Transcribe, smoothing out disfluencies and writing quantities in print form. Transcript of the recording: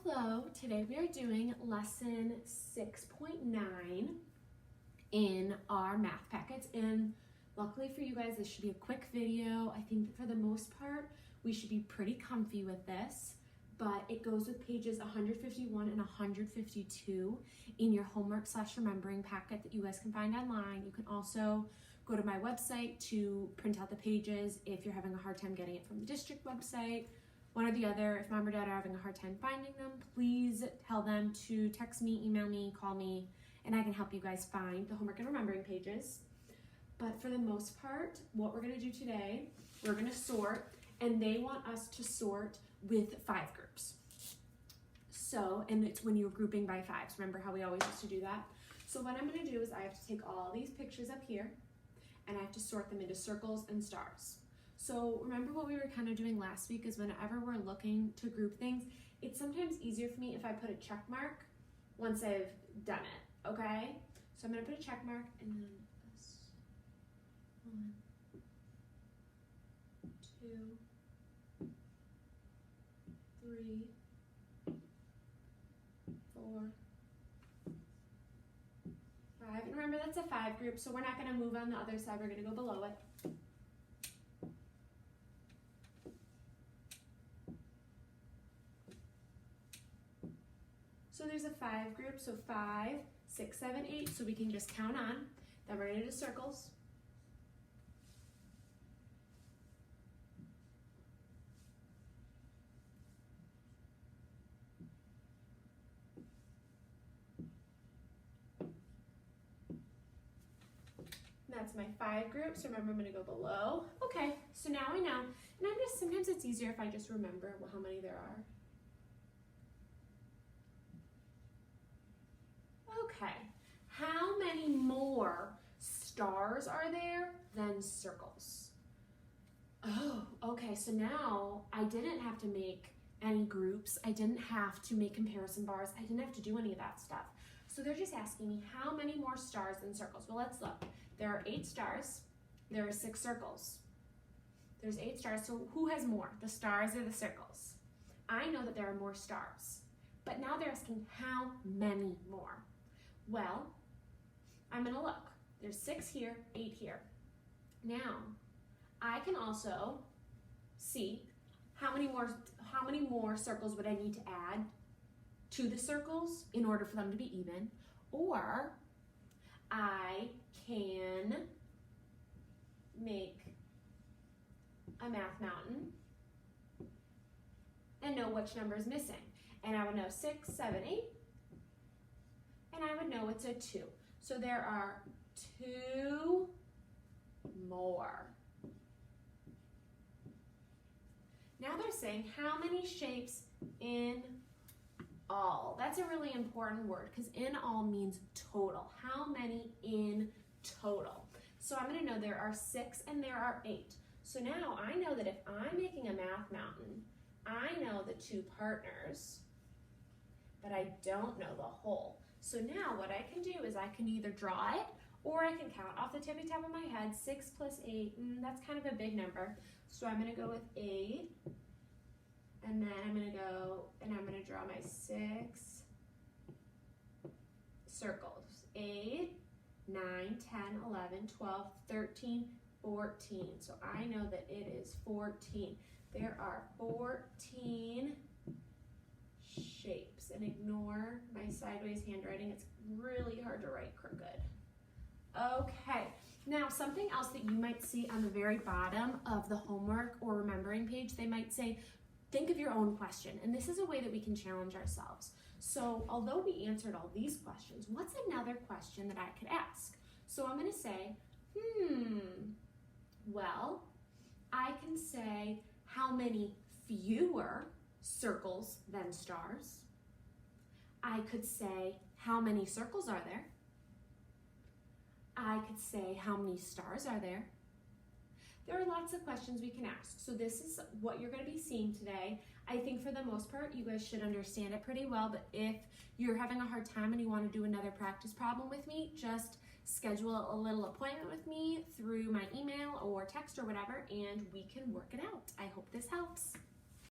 Hello, today we are doing lesson 6.9 in our math packets, and luckily for you guys this should be a quick video. I think that for the most part we should be pretty comfy with this, but it goes with pages 151 and 152 in your homework/remembering packet that you guys can find online. You can also go to my website to print out the pages if you're having a hard time getting it from the district website. One or the other. If mom or dad are having a hard time finding them, please tell them to text me, email me, call me, and I can help you guys find the homework and remembering pages. But for the most part, what we're going to do today, we're going to sort, and they want us to sort with 5 groups. So, and it's when you're grouping by 5s. Remember how we always used to do that? So what I'm going to do is I have to take all these pictures up here, and I have to sort them into circles and stars. So remember what we were kind of doing last week is whenever we're looking to group things, it's sometimes easier for me if I put a check mark once I've done it, okay? So I'm going to put a check mark and then this 1, 2, 3, 4, 5. And remember that's a 5 group, so we're not going to move on the other side, we're going to go below it. So there's a 5 group, so 5, 6, 7, 8, so we can just count on. Then we're going to do circles. And that's my 5 group, so remember I'm going to go below. Okay, so now I know. And sometimes it's easier if I just remember how many there are. Okay, how many more stars are there than circles? Oh, okay, so now I didn't have to make any groups. I didn't have to make comparison bars. I didn't have to do any of that stuff. So they're just asking me how many more stars than circles. Well, let's look. There are 8 stars. There are 6 circles. There's 8 stars, so who has more, the stars or the circles? I know that there are more stars, but now they're asking how many more. Well, I'm going to look. There's 6 here, 8 here. Now, I can also see how many more circles would I need to add to the circles in order for them to be even, or I can make a math mountain and know which number is missing. And I would know 6, 7, 8. And I would know it's a 2. So there are 2 more. Now they're saying how many shapes in all. That's a really important word because in all means total. How many in total? So I'm going to know there are 6 and there are 8. So now I know that if I'm making a math mountain, I know the 2 partners, but I don't know the whole. So now what I can do is I can either draw it or I can count off the tippy top of my head. 6 plus 8, that's kind of a big number. So I'm going to go with 8, and then I'm going to go and I'm going to draw my 6 circles. 8, 9, 10, 11, 12, 13, 14. So I know that it is 14. There are 14 shapes, and ignore my sideways handwriting. It's really hard to write crooked. Okay, now something else that you might see on the very bottom of the homework or remembering page, they might say, think of your own question. And this is a way that we can challenge ourselves. So although we answered all these questions, what's another question that I could ask? So I'm going to say, well, I can say how many fewer circles than stars. I could say how many circles are there. I could say how many stars are there. There are lots of questions we can ask. So this is what you're going to be seeing today. I think for the most part you guys should understand it pretty well, but if you're having a hard time and you want to do another practice problem with me, just schedule a little appointment with me through my email or text or whatever, and we can work it out. I hope this helps.